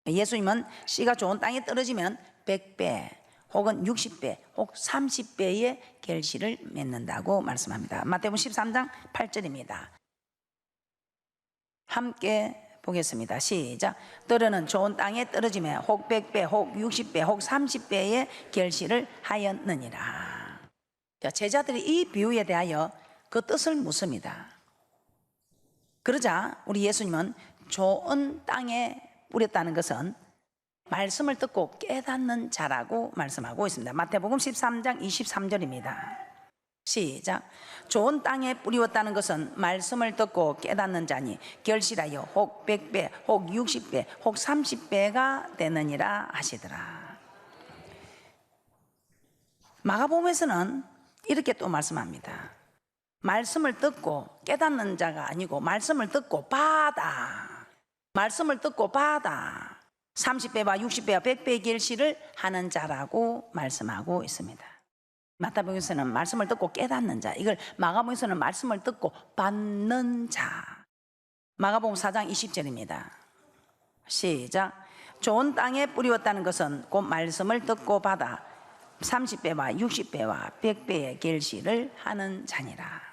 예수님은 씨가 좋은 땅에 떨어지면 100배 혹은 60배 혹 30배의 결실을 맺는다고 말씀합니다. 마태복음 13장 8절입니다. 함께 보겠습니다. 시작. 떨어는 좋은 땅에 떨어지면 혹 100배 혹 60배 혹 30배의 결실을 하였느니라. 제자들이 이 비유에 대하여 그 뜻을 묻습니다. 그러자 우리 예수님은 좋은 땅에 뿌렸다는 것은 말씀을 듣고 깨닫는 자라고 말씀하고 있습니다. 마태복음 13장 23절입니다. 시작. 좋은 땅에 뿌리웠다는 것은 말씀을 듣고 깨닫는 자니 결실하여 혹 100배 혹 60배 혹 30배가 되느니라 하시더라. 마가복음에서는 이렇게 또 말씀합니다. 말씀을 듣고 깨닫는 자가 아니고 말씀을 듣고 받아, 말씀을 듣고 받아 30배와 60배와 100배의 결실을 하는 자라고 말씀하고 있습니다. 마태복음에서는 말씀을 듣고 깨닫는 자, 이걸 마가복음에서는 말씀을 듣고 받는 자. 마가복음 4장 20절입니다. 시작. 좋은 땅에 뿌리웠다는 것은 곧 말씀을 듣고 받아 30배와 60배와 100배의 결실을 하는 자니라.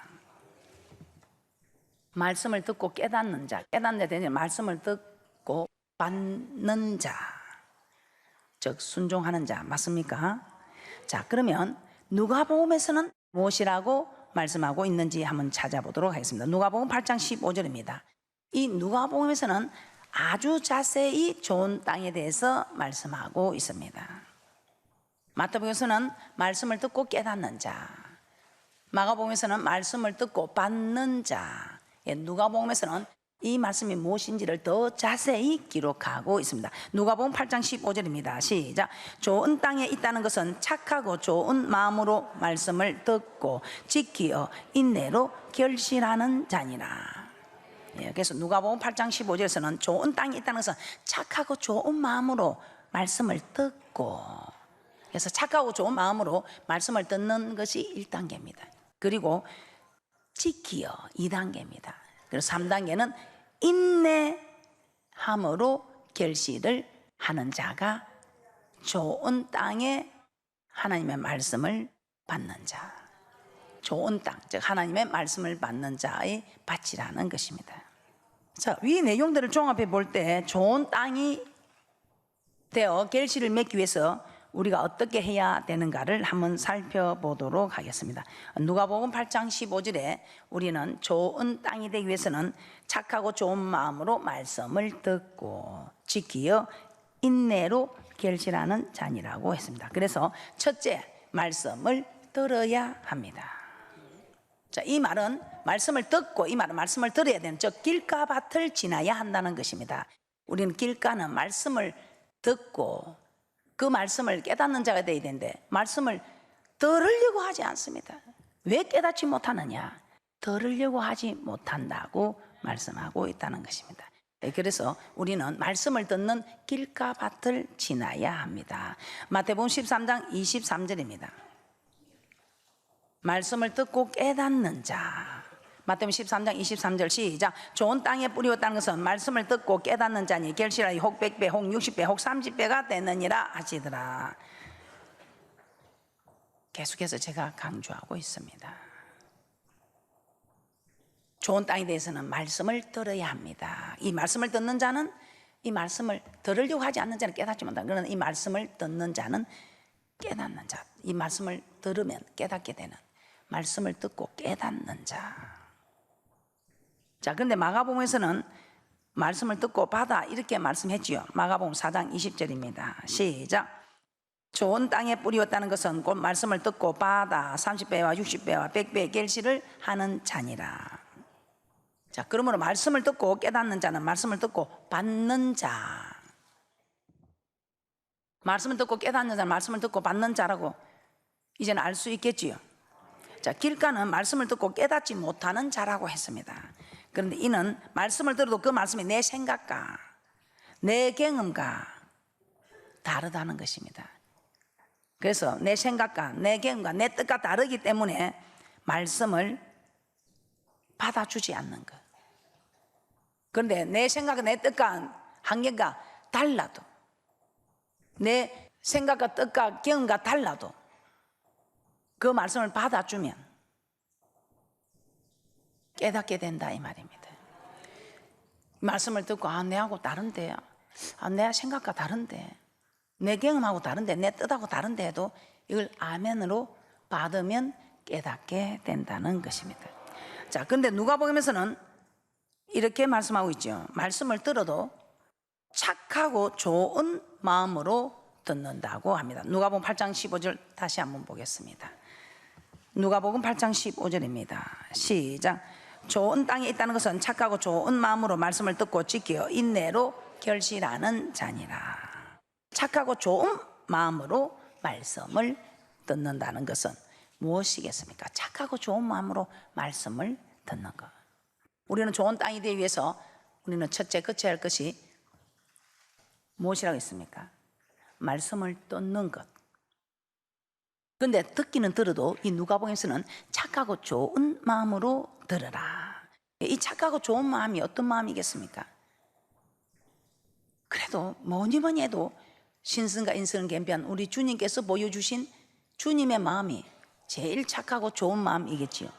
말씀을 듣고 깨닫는 자, 깨닫는 자 되는 말씀을 듣고 받는 자, 즉 순종하는 자 맞습니까? 자, 그러면 누가복음에서는 무엇이라고 말씀하고 있는지 한번 찾아보도록 하겠습니다. 누가복음 8장 15절입니다. 이 누가복음에서는 아주 자세히 좋은 땅에 대해서 말씀하고 있습니다. 마태복음에서는 말씀을 듣고 깨닫는 자, 마가복음에서는 말씀을 듣고 받는 자, 누가복음에서는 이 말씀이 무엇인지를 더 자세히 기록하고 있습니다. 누가복음 8장 15절입니다. 시작. 좋은 땅에 있다는 것은 착하고 좋은 마음으로 말씀을 듣고 지키어 인내로 결실하는 자니라. 그래서 누가복음 8장 15절에서는 좋은 땅에 있다는 것은 착하고 좋은 마음으로 말씀을 듣고, 그래서 착하고 좋은 마음으로 말씀을 듣는 것이 1단계입니다. 그리고 지키어 2단계입니다. 그리고 3단계는 인내함으로 결실을 하는 자가 좋은 땅에 하나님의 말씀을 받는 자, 좋은 땅, 즉 하나님의 말씀을 받는 자의 밭이라는 것입니다. 자, 위 내용들을 종합해 볼 때 좋은 땅이 되어 결실을 맺기 위해서 우리가 어떻게 해야 되는가를 한번 살펴보도록 하겠습니다. 누가복음 8장 15절에 우리는 좋은 땅이 되기 위해서는 착하고 좋은 마음으로 말씀을 듣고 지키어 인내로 결실하는 자니라고 했습니다. 그래서 첫째, 말씀을 들어야 합니다. 자, 이 말은 말씀을 듣고, 이 말은 말씀을 들어야 되는, 즉 길가 밭을 지나야 한다는 것입니다. 우리는 길가는 말씀을 듣고 그 말씀을 깨닫는 자가 되어야 되는데 말씀을 들으려고 하지 않습니다. 왜 깨닫지 못하느냐? 들으려고 하지 못한다고 말씀하고 있다는 것입니다. 그래서 우리는 말씀을 듣는 길가 밭을 지나야 합니다. 마태복음 13장 23절입니다. 말씀을 듣고 깨닫는 자. 마태복음 13장 23절 시작. 좋은 땅에 뿌리웠다는 것은 말씀을 듣고 깨닫는 자니 결실하여 혹 100배 혹 60배 혹 30배가 되느니라 하시더라. 계속해서 제가 강조하고 있습니다. 좋은 땅에 대해서는 말씀을 들어야 합니다. 이 말씀을 듣는 자는, 이 말씀을 들으려고 하지 않는 자는 깨닫지 못한다. 그러나 이 말씀을 듣는 자는 깨닫는 자, 이 말씀을 들으면 깨닫게 되는, 말씀을 듣고 깨닫는 자. 자, 근데 마가복음에서는 말씀을 듣고 받아 이렇게 말씀했지요. 마가복음 4장 20절입니다. 시작. 좋은 땅에 뿌리웠다는 것은 곧 말씀을 듣고 받아 30배와 60배와 100배의 결실을 하는 자니라. 자, 그러므로 말씀을 듣고 깨닫는 자는 말씀을 듣고 받는 자, 말씀을 듣고 깨닫는 자는 말씀을 듣고 받는 자라고 이제는 알 수 있겠지요. 자, 길가는 말씀을 듣고 깨닫지 못하는 자라고 했습니다. 그런데 이는 말씀을 들어도 그 말씀이 내 생각과 내 경험과 다르다는 것입니다. 그래서 내 생각과 내 경험과 내 뜻과 다르기 때문에 말씀을 받아주지 않는 것. 그런데 내 생각과 내 뜻과 한계가 달라도, 내 생각과 뜻과 경험과 달라도 그 말씀을 받아주면 깨닫게 된다 이 말입니다. 말씀을 듣고 내하고 다른데, 내 생각과 다른데, 내 경험하고 다른데, 내 뜻하고 다른데 해도 이걸 아멘으로 받으면 깨닫게 된다는 것입니다. 자, 근데 누가복음에서는 이렇게 말씀하고 있죠. 말씀을 들어도 착하고 좋은 마음으로 듣는다고 합니다. 누가복음 8장 15절 다시 한번 보겠습니다. 누가복음 8장 15절입니다. 시작. 좋은 땅에 있다는 것은 착하고 좋은 마음으로 말씀을 듣고 지켜 인내로 결실하는 자니라. 착하고 좋은 마음으로 말씀을 듣는다는 것은 무엇이겠습니까? 착하고 좋은 마음으로 말씀을 듣는 것. 우리는 좋은 땅이 되기 위해서 우리는 첫째 거쳐야 할 것이 무엇이라고 했습니까? 말씀을 듣는 것. 그런데 듣기는 들어도 이 누가복음에서는 착하고 좋은 마음으로 들으라. 이 착하고 좋은 마음이 어떤 마음이겠습니까? 그래도 뭐니 해도 신성과 인성을 겸비한 우리 주님께서 보여주신 주님의 마음이 제일 착하고 좋은 마음이겠지요.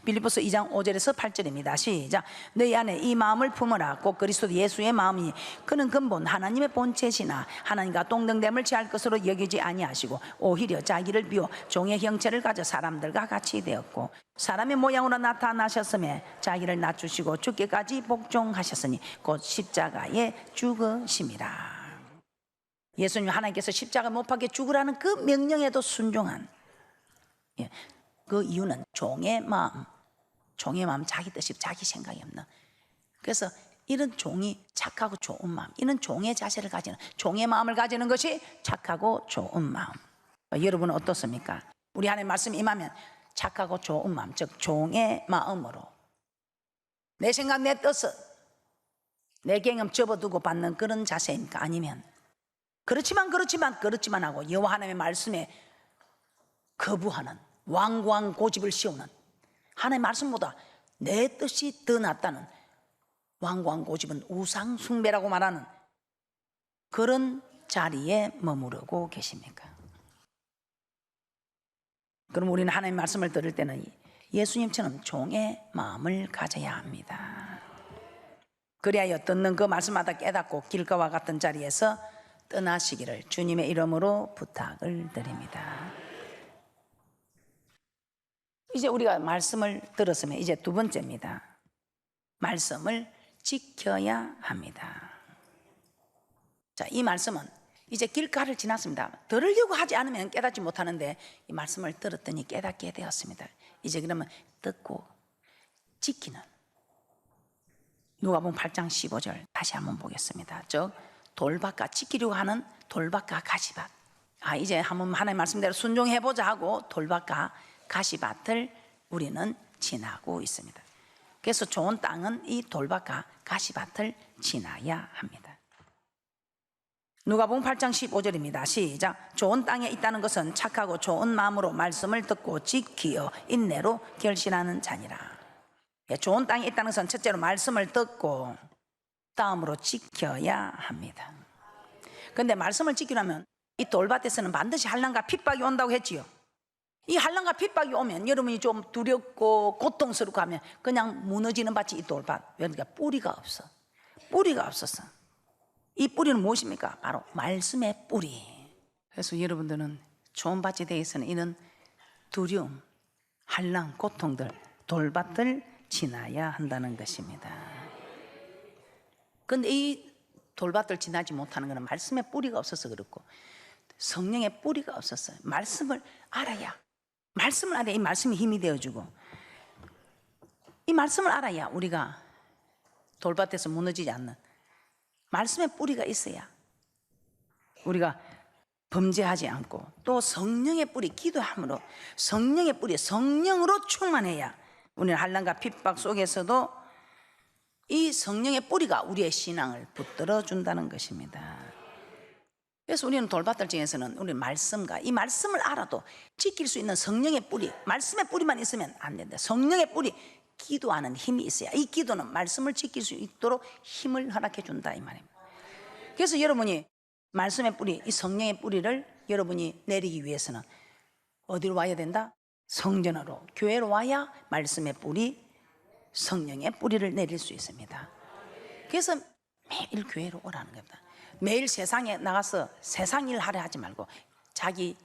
빌립보서 2장 5절에서 8절입니다. 시작. 너희 안에 이 마음을 품어라. 곧 그리스도 예수의 마음이니 그는 근본 하나님의 본체시나 하나님과 동등됨을 취할 것으로 여기지 아니하시고 오히려 자기를 비워 종의 형체를 가져 사람들과 같이 되었고 사람의 모양으로 나타나셨음에 자기를 낮추시고 죽기까지 복종하셨으니 곧 십자가에 죽으심이라. 예수님 하나님께서 십자가 못 박혀 죽으라는 그 명령에도 순종한, 그 이유는 종의 마음, 자기 뜻이 자기 생각이 없는. 그래서 이런 종이 착하고 좋은 마음, 이런 종의 자세를 가지는, 종의 마음을 가지는 것이 착하고 좋은 마음. 여러분은 어떻습니까? 우리 하나님 말씀이 임하면 착하고 좋은 마음, 즉 종의 마음으로 내 생각 내 뜻을 내 경험 접어두고 받는 그런 자세입니까? 아니면 그렇지만 하고 여호와 하나님의 말씀에 거부하는, 완고한 고집을 씌우는, 하나님의 말씀보다 내 뜻이 더 낫다는 완고한 고집은 우상 숭배라고 말하는 그런 자리에 머무르고 계십니까? 그럼 우리는 하나님의 말씀을 들을 때는 예수님처럼 종의 마음을 가져야 합니다. 그리하여 듣는 그 말씀마다 깨닫고 길가와 같은 자리에서 떠나시기를 주님의 이름으로 부탁을 드립니다. 이제 우리가 말씀을 들었으면 이제 두 번째입니다. 말씀을 지켜야 합니다. 자, 이 말씀은 이제 길가를 지났습니다. 들으려고 하지 않으면 깨닫지 못하는데 이 말씀을 들었더니 깨닫게 되었습니다. 이제 그러면 듣고 지키는, 누가복음 8장 15절 다시 한번 보겠습니다. 즉 돌밭과 지키려고 하는 돌밭과 가시밭. 이제 한번 하나님의 말씀대로 순종해보자 하고 돌밭과 가시밭을 우리는 지나고 있습니다. 그래서 좋은 땅은 이 돌밭과 가시밭을 지나야 합니다. 누가복음 8장 15절입니다. 시작. 좋은 땅에 있다는 것은 착하고 좋은 마음으로 말씀을 듣고 지키어 인내로 결실하는 자니라. 좋은 땅에 있다는 것은 첫째로 말씀을 듣고 다음으로 지켜야 합니다. 그런데 말씀을 지키려면 이 돌밭에서는 반드시 환난과 핍박이 온다고 했지요. 이 환난과 핍박이 오면 여러분이 좀 두렵고 고통스럽고 하면 그냥 무너지는 밭이 이 돌밭. 그러니까 뿌리가 없었어. 이 뿌리는 무엇입니까? 바로 말씀의 뿌리. 그래서 여러분들은 좋은 밭에 대해서는 이런 두려움, 환난, 고통들, 돌밭을 지나야 한다는 것입니다. 그런데 이 돌밭을 지나지 못하는 것은 말씀의 뿌리가 없어서 그렇고 성령의 뿌리가 없었어요. 말씀을 알아야 이 말씀이 힘이 되어주고 이 말씀을 알아야 우리가 돌밭에서 무너지지 않는 말씀의 뿌리가 있어야 우리가 범죄하지 않고 또 성령의 뿌리, 기도함으로 성령의 뿌리, 성령으로 충만해야 우리는 환난과 핍박 속에서도 이 성령의 뿌리가 우리의 신앙을 붙들어 준다는 것입니다. 그래서 우리는 돌밭들 중에서는 우리 말씀과 이 말씀을 알아도 지킬 수 있는 성령의 뿌리, 말씀의 뿌리만 있으면 안 된다. 성령의 뿌리, 기도하는 힘이 있어야 이 기도는 말씀을 지킬 수 있도록 힘을 허락해 준다 이 말입니다. 그래서 여러분이 말씀의 뿌리, 이 성령의 뿌리를 여러분이 내리기 위해서는 어디로 와야 된다? 성전으로, 교회로 와야 말씀의 뿌리, 성령의 뿌리를 내릴 수 있습니다. 그래서 매일 교회로 오라는 겁니다. 매일 세상에 나가서 세상 일 하려 하지 말고 자기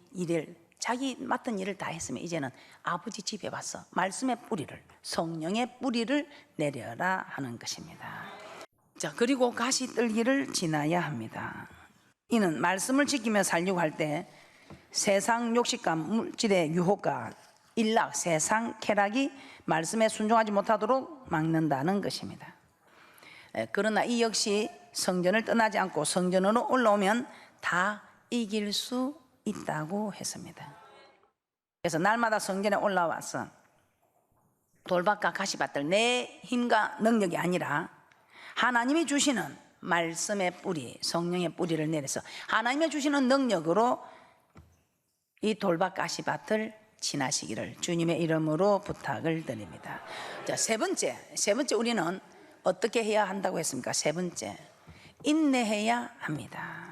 맡은 일을 다 했으면 이제는 아버지 집에 와서 말씀의 뿌리를, 성령의 뿌리를 내려라 하는 것입니다. 자, 그리고 가시떨기를 지나야 합니다. 이는 말씀을 지키며 살려고 할 때 세상 욕심과 물질의 유혹과 일락, 세상 쾌락이 말씀에 순종하지 못하도록 막는다는 것입니다. 그러나 이 역시 성전을 떠나지 않고 성전으로 올라오면 다 이길 수 있다고 했습니다. 그래서 날마다 성전에 올라와서 돌밭과 가시밭들, 내 힘과 능력이 아니라 하나님이 주시는 말씀의 뿌리, 성령의 뿌리를 내려서 하나님이 주시는 능력으로 이 돌밭 가시밭을 지나시기를 주님의 이름으로 부탁을 드립니다. 자, 세 번째 우리는 어떻게 해야 한다고 했습니까? 세 번째, 인내해야 합니다.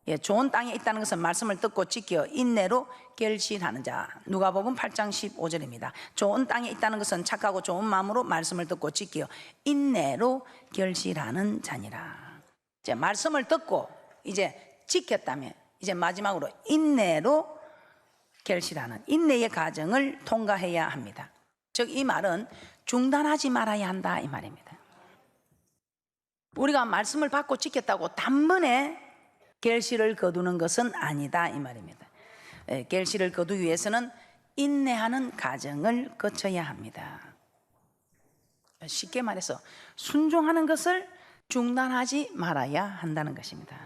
예, 좋은 땅에 있다는 것은 말씀을 듣고 지켜 인내로 결실하는 자. 누가복음 8장 15절입니다. 좋은 땅에 있다는 것은 착하고 좋은 마음으로 말씀을 듣고 지켜 인내로 결실하는 자니라. 이제 말씀을 듣고 이제 지켰다면 이제 마지막으로 인내로 결실하는 인내의 과정을 통과해야 합니다. 즉 이 말은 중단하지 말아야 한다 이 말입니다. 우리가 말씀을 받고 지켰다고 단번에 결실을 거두는 것은 아니다 이 말입니다. 결실을 거두기 위해서는 인내하는 과정을 거쳐야 합니다. 쉽게 말해서 순종하는 것을 중단하지 말아야 한다는 것입니다.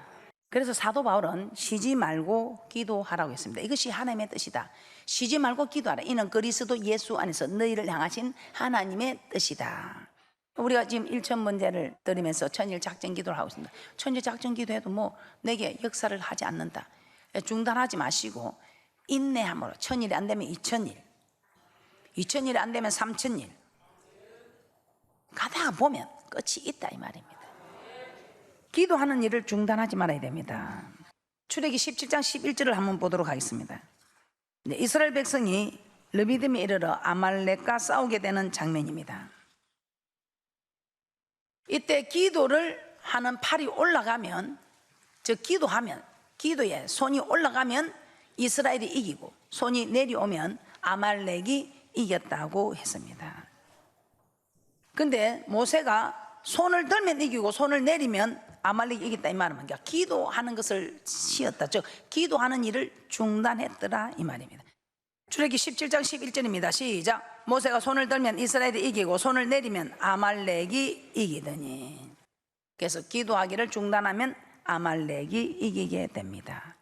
그래서 사도 바울은 쉬지 말고 기도하라고 했습니다. 이것이 하나님의 뜻이다. 쉬지 말고 기도하라. 이는 그리스도 예수 안에서 너희를 향하신 하나님의 뜻이다. 우리가 지금 1천 번제를 드리면서 천일 작전 기도를 하고 있습니다. 천일 작전 기도해도 뭐 내게 역사를 하지 않는다. 중단하지 마시고 인내함으로 천일이 안 되면 2천일, 2천일이 안 되면 3천일 가다가 보면 끝이 있다 이 말입니다. 기도하는 일을 중단하지 말아야 됩니다. 출애기 17장 11절을 한번 보도록 하겠습니다. 이스라엘 백성이 르비딤에 이르러 아말렉과 싸우게 되는 장면입니다. 이때 기도를 하는 팔이 올라가면, 즉 기도하면, 기도에 손이 올라가면 이스라엘이 이기고 손이 내려오면 아말렉이 이겼다고 했습니다. 근데 모세가 손을 들면 이기고 손을 내리면 아말렉이 이겼다 이 말은 뭔가 기도하는 것을 쉬었다, 즉 기도하는 일을 중단했더라 이 말입니다. 출애기 17장 11절입니다. 시작. 모세가 손을 들면 이스라엘이 이기고 손을 내리면 아말렉이 이기더니. 그래서 기도하기를 중단하면 아말렉이 이기게 됩니다.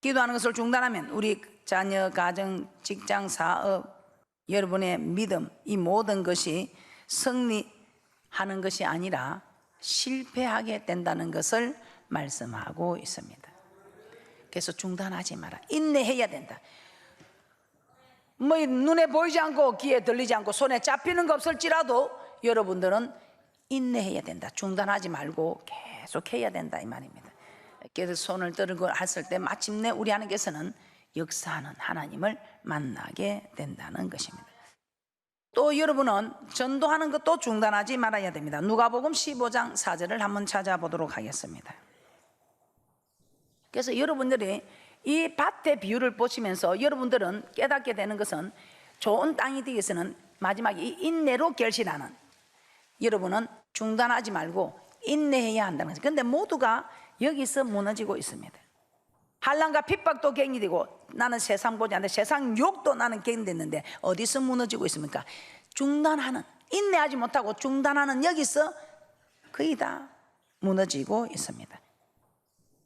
기도하는 것을 중단하면 우리 자녀, 가정, 직장, 사업, 여러분의 믿음, 이 모든 것이 승리하는 것이 아니라 실패하게 된다는 것을 말씀하고 있습니다. 그래서 중단하지 마라. 인내해야 된다. 뭐 눈에 보이지 않고 귀에 들리지 않고 손에 잡히는 거 없을지라도 여러분들은 인내해야 된다. 중단하지 말고 계속해야 된다 이 말입니다. 그래서 손을 들고 했을 때 마침내 우리 하나님께서는 역사하는 하나님을 만나게 된다는 것입니다. 또 여러분은 전도하는 것도 중단하지 말아야 됩니다. 누가복음 15장 4절을 한번 찾아보도록 하겠습니다. 그래서 여러분들이 이 밭의 비유를 보시면서 여러분들은 깨닫게 되는 것은 좋은 땅이 되기 위해서는 마지막에 이 인내로 결실하는, 여러분은 중단하지 말고 인내해야 한다는 것입니다. 그런데 모두가 여기서 무너지고 있습니다. 환난과 핍박도 갱이되고 나는 세상 보지 않는데 세상 욕도 나는 갱됐는데 어디서 무너지고 있습니까? 중단하는, 인내하지 못하고 중단하는 여기서 거의 다 무너지고 있습니다.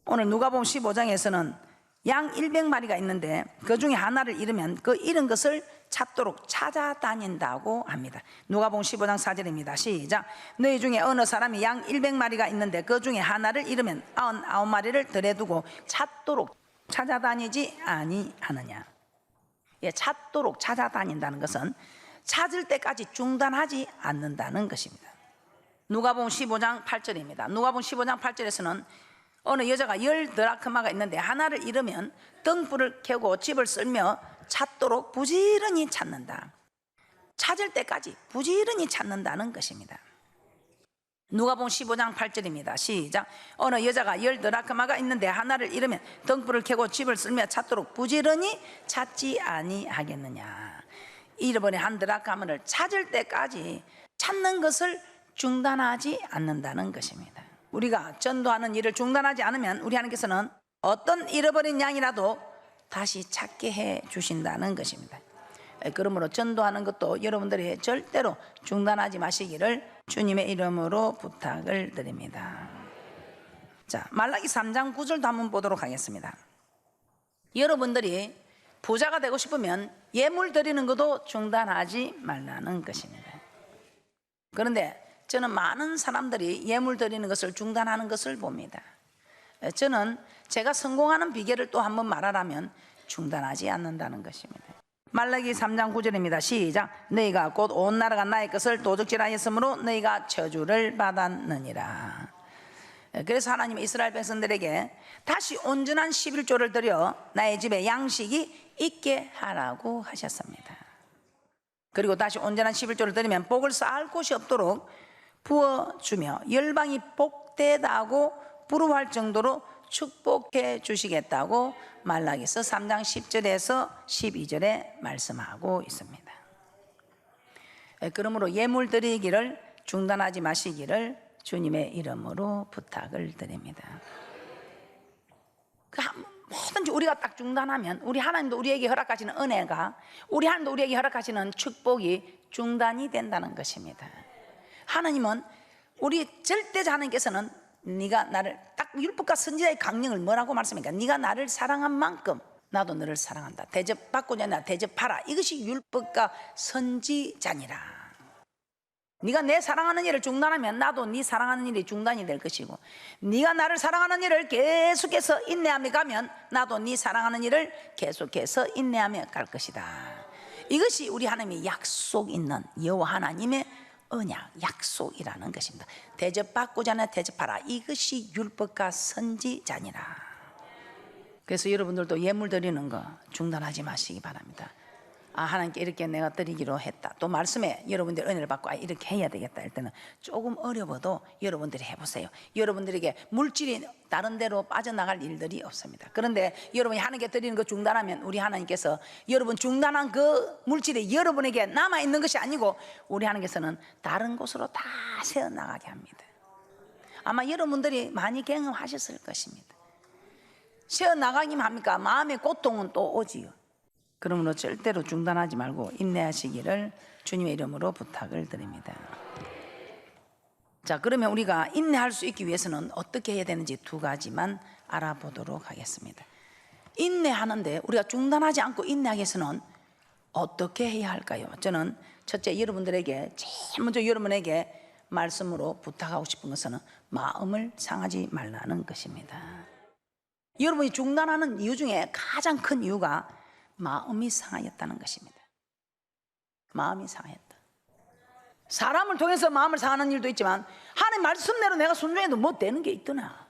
오늘 누가복음 15장에서는 양 100마리가 있는데 그 중에 하나를 잃으면 그 잃은 것을 찾도록 찾아다닌다고 합니다. 누가복음 15장 4절입니다. 시작. 너희 중에 어느 사람이 양 100마리가 있는데 그 중에 하나를 잃으면 99마리를 들여 두고 찾도록 찾아다니지 아니하느냐. 예, 찾도록 찾아다닌다는 것은 찾을 때까지 중단하지 않는다는 것입니다. 누가복음 15장 8절입니다. 누가복음 15장 8절에서는 어느 여자가 10드라크마가 있는데 하나를 잃으면 등불을 켜고 집을 쓸며 찾도록 부지런히 찾는다. 찾을 때까지 부지런히 찾는다는 것입니다. 누가복음 15장 8절입니다. 시작. 어느 여자가 10드라크마가 있는데 하나를 잃으면 등불을 켜고 집을 쓸며 찾도록 부지런히 찾지 아니하겠느냐. 잃어버린 한 드라크마를 찾을 때까지 찾는 것을 중단하지 않는다는 것입니다. 우리가 전도하는 일을 중단하지 않으면 우리 하나님께서는 어떤 잃어버린 양이라도 다시 찾게 해 주신다는 것입니다. 그러므로 전도하는 것도 여러분들이 절대로 중단하지 마시기를 주님의 이름으로 부탁을 드립니다. 자, 말라기 3장 9절도 한번 보도록 하겠습니다. 여러분들이 부자가 되고 싶으면 예물 드리는 것도 중단하지 말라는 것입니다. 그런데 저는 많은 사람들이 예물 드리는 것을 중단하는 것을 봅니다. 저는 제가 성공하는 비결을 또 한번 말하라면 중단하지 않는다는 것입니다. 말라기 3장 9절입니다. 시작. 너희가 곧 온 나라가 나의 것을 도적질하였으므로 너희가 저주를 받았느니라. 그래서 하나님은 이스라엘 백성들에게 다시 온전한 11조를 드려 나의 집에 양식이 있게 하라고 하셨습니다. 그리고 다시 온전한 11조를 드리면 복을 쌓을 곳이 없도록 부어주며 열방이 복되다고 부러워할 정도로 축복해 주시겠다고 말라기서 3장 10절에서 12절에 말씀하고 있습니다. 그러므로 예물 드리기를 중단하지 마시기를 주님의 이름으로 부탁을 드립니다. 뭐든지 우리가 딱 중단하면 우리 하나님도 우리에게 허락하시는 은혜가, 우리 하나님도 우리에게 허락하시는 축복이 중단이 된다는 것입니다. 하나님은 우리 절대자 하나님께서는 네가 나를, 딱 율법과 선지자의 강령을 뭐라고 말씀합니까? 네가 나를 사랑한 만큼 나도 너를 사랑한다. 대접받고자 하나 대접하라. 이것이 율법과 선지자니라. 네가 내 사랑하는 일을 중단하면 나도 네 사랑하는 일이 중단이 될 것이고, 네가 나를 사랑하는 일을 계속해서 인내하며 가면 나도 네 사랑하는 일을 계속해서 인내하며 갈 것이다. 이것이 우리 하나님의 약속 있는 여호와 하나님의 언약, 약속이라는 것입니다. 대접받고자 하나 대접하라. 이것이 율법과 선지자니라. 그래서 여러분들도 예물 드리는 거 중단하지 마시기 바랍니다. 하나님께 이렇게 내가 드리기로 했다. 또 말씀에 여러분들이 은혜를 받고 이렇게 해야 되겠다 할 때는 조금 어려워도 여러분들이 해보세요. 여러분들에게 물질이 다른 데로 빠져나갈 일들이 없습니다. 그런데 여러분이 하나님께 드리는 거 중단하면 우리 하나님께서 여러분 중단한 그 물질이 여러분에게 남아있는 것이 아니고 우리 하나님께서는 다른 곳으로 다 새어나가게 합니다. 아마 여러분들이 많이 경험하셨을 것입니다. 새어나가기만 합니까? 마음의 고통은 또 오지요. 그러므로 절대로 중단하지 말고 인내하시기를 주님의 이름으로 부탁을 드립니다. 자, 그러면 우리가 인내할 수 있기 위해서는 어떻게 해야 되는지 두 가지만 알아보도록 하겠습니다. 인내하는데 우리가 중단하지 않고 인내하기 위해서는 어떻게 해야 할까요? 저는 첫째, 여러분들에게 제일 먼저 여러분에게 말씀으로 부탁하고 싶은 것은 마음을 상하지 말라는 것입니다. 여러분이 중단하는 이유 중에 가장 큰 이유가 마음이 상하였다는 것입니다. 마음이 상하였다. 사람을 통해서 마음을 상하는 일도 있지만 하나님 말씀대로 내가 순종해도 뭐 되는 게 있더나,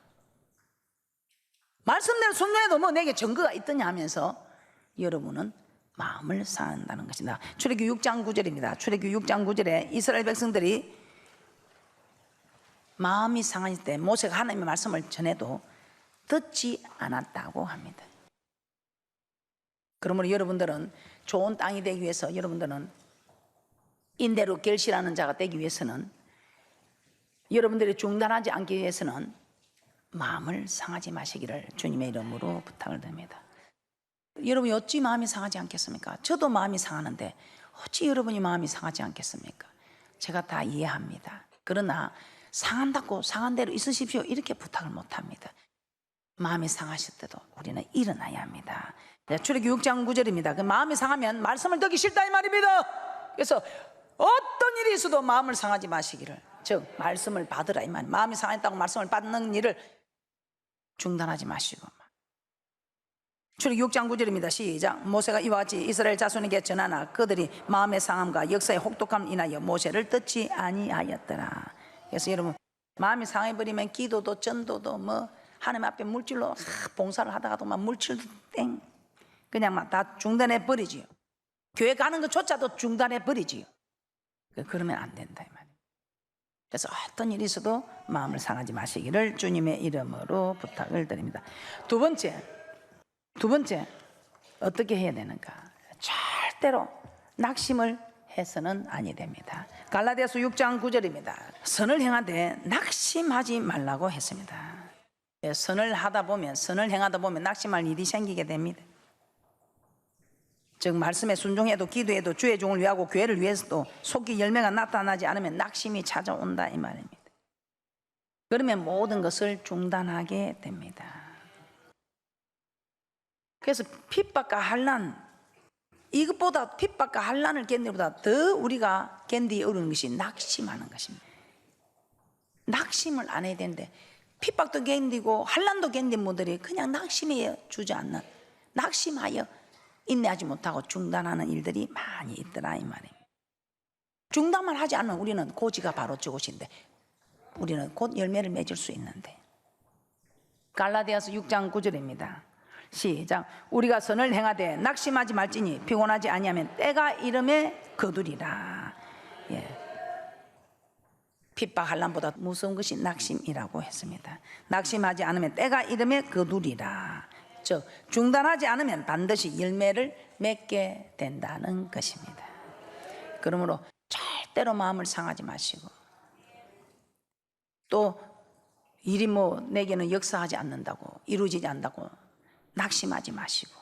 말씀대로 순종해도 뭐 내게 증거가 있더냐 하면서 여러분은 마음을 상한다는 것입니다. 출애굽기 6장 9절입니다. 출애굽기 6장 9절에 이스라엘 백성들이 마음이 상할 때 모세가 하나님의 말씀을 전해도 듣지 않았다고 합니다. 그러므로 여러분들은 좋은 땅이 되기 위해서, 여러분들은 인내로 결실하는 자가 되기 위해서는, 여러분들이 중단하지 않기 위해서는 마음을 상하지 마시기를 주님의 이름으로 부탁을 드립니다. 여러분이 어찌 마음이 상하지 않겠습니까? 저도 마음이 상하는데 어찌 여러분이 마음이 상하지 않겠습니까? 제가 다 이해합니다. 그러나 상한다고 상한 대로 있으십시오 이렇게 부탁을 못합니다. 마음이 상하실 때도 우리는 일어나야 합니다. 출애굽기 6장 9절입니다. 그 마음이 상하면 말씀을 듣기 싫다 이 말입니다. 그래서 어떤 일이 있어도 마음을 상하지 마시기를, 즉 말씀을 받으라 이 말. 마음이 상했다고 말씀을 받는 일을 중단하지 마시고. 출애굽기 6장 9절입니다. 시작. 모세가 이와 같이 이스라엘 자손에게 전하나 그들이 마음의 상함과 역사의 혹독함 인하여 모세를 듣지 아니하였더라. 그래서 여러분, 마음이 상해버리면 기도도 전도도 뭐 하나님 앞에 물질로 봉사를 하다가도 막 물질도 땡 그냥 막 다 중단해 버리지요. 교회 가는 것조차도 중단해 버리지요. 그러면 안 된다 이 말이에요. 그래서 어떤 일이 있어도 마음을 상하지 마시기를 주님의 이름으로 부탁을 드립니다. 두 번째 어떻게 해야 되는가? 절대로 낙심을 해서는 아니 됩니다. 갈라디아서 6장 9절입니다. 선을 행하되 낙심하지 말라고 했습니다. 선을 행하다 보면 낙심할 일이 생기게 됩니다. 즉 말씀에 순종해도 기도해도 주의 종을 위하고 교회를 위해서도 속기 열매가 나타나지 않으면 낙심이 찾아온다 이 말입니다. 그러면 모든 것을 중단하게 됩니다. 그래서 핍박과 환난, 이것보다 핍박과 환난을 견디보다 더 우리가 견디기 어려운 것이 낙심하는 것입니다. 낙심을 안 해야 되는데 핍박도 견디고 환난도 견딘 분들이 그냥 낙심에 주저앉는, 낙심하여 인내하지 못하고 중단하는 일들이 많이 있더라 이 말입니다. 중단만 하지 않으면 우리는 고지가 바로 저곳인데 우리는 곧 열매를 맺을 수 있는데. 갈라디아서 6장 9절입니다. 시작. 우리가 선을 행하되 낙심하지 말지니 피곤하지 아니하면 때가 이름에 거두리라. 핍박 환난보다 무서운 것이 낙심이라고 했습니다. 낙심하지 않으면 때가 이름에 거두리라. 즉 중단하지 않으면 반드시 열매를 맺게 된다는 것입니다. 그러므로 절대로 마음을 상하지 마시고, 또 일이 뭐 내게는 역사하지 않는다고, 이루어지지 않는다고 낙심하지 마시고,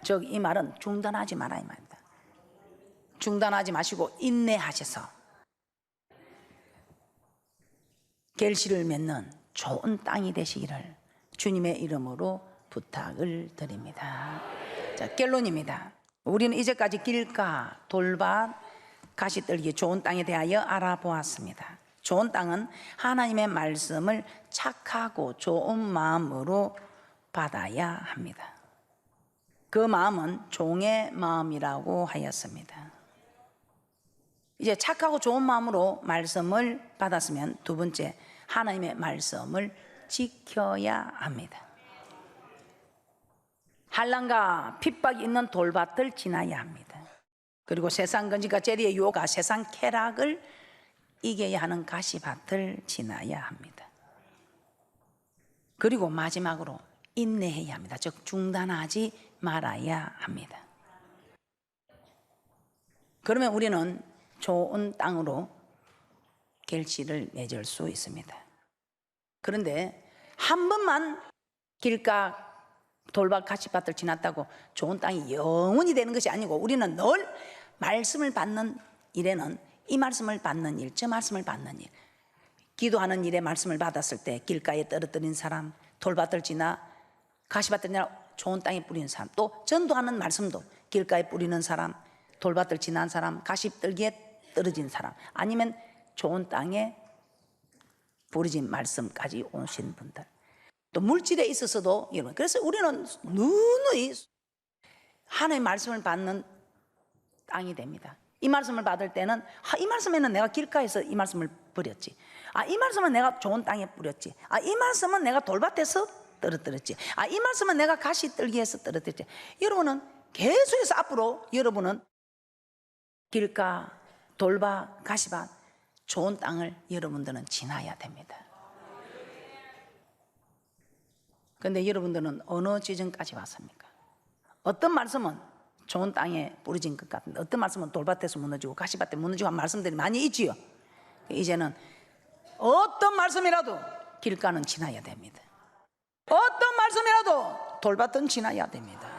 즉 이 말은 중단하지 마라 이 말입니다. 중단하지 마시고 인내하셔서 결실을 맺는 좋은 땅이 되시기를 주님의 이름으로 부탁을 드립니다. 자, 결론입니다. 우리는 이제까지 길가, 돌밭, 가시떨기 좋은 땅에 대하여 알아보았습니다. 좋은 땅은 하나님의 말씀을 착하고 좋은 마음으로 받아야 합니다. 그 마음은 종의 마음이라고 하였습니다. 이제 착하고 좋은 마음으로 말씀을 받았으면 두 번째, 하나님의 말씀을 지켜야 합니다. 환난과 핍박이 있는 돌밭을 지나야 합니다. 그리고 세상 건지가 재리의 유혹과 세상 쾌락을 이겨야 하는 가시밭을 지나야 합니다. 그리고 마지막으로 인내해야 합니다. 즉 중단하지 말아야 합니다. 그러면 우리는 좋은 땅으로 결실을 맺을 수 있습니다. 그런데 한 번만 길가 돌밭 가시밭을 지났다고 좋은 땅이 영원히 되는 것이 아니고, 우리는 늘 말씀을 받는 일에는 이 말씀을 받는 일, 저 말씀을 받는 일, 기도하는 일에 말씀을 받았을 때 길가에 떨어뜨린 사람, 돌밭을 지나 가시밭을 지나 좋은 땅에 뿌리는 사람, 또 전도하는 말씀도 길가에 뿌리는 사람, 돌밭을 지난 사람, 가시떨기에 떨어진 사람, 아니면 좋은 땅에 부르진 말씀까지 오신 분들, 또 물질에 있어서도 여러분, 그래서 우리는 누누이 하나님의 말씀을 받는 땅이 됩니다. 이 말씀을 받을 때는 이 말씀에는 내가 길가에서 이 말씀을 버렸지, 이 말씀은 내가 좋은 땅에 뿌렸지, 이 말씀은 내가 돌밭에서 떨어뜨렸지, 이 말씀은 내가 가시떨기에서 떨어뜨렸지. 여러분은 계속해서 앞으로 여러분은 길가, 돌밭, 가시밭, 좋은 땅을 여러분들은 지나야 됩니다. 그런데 여러분들은 어느 지점까지 왔습니까? 어떤 말씀은 좋은 땅에 뿌려진 것 같은데 어떤 말씀은 돌밭에서 무너지고 가시밭에 무너지고 한 말씀들이 많이 있지요. 이제는 어떤 말씀이라도 길가는 지나야 됩니다. 어떤 말씀이라도 돌밭은 지나야 됩니다.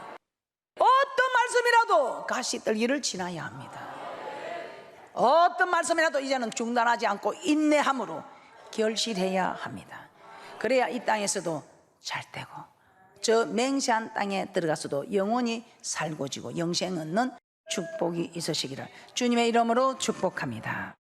어떤 말씀이라도 가시떨기를 지나야 합니다. 어떤 말씀이라도 이제는 중단하지 않고 인내함으로 결실해야 합니다. 그래야 이 땅에서도 잘 되고 저 맹세한 땅에 들어가서도 영원히 살고 지고 영생 얻는 축복이 있으시기를 주님의 이름으로 축복합니다.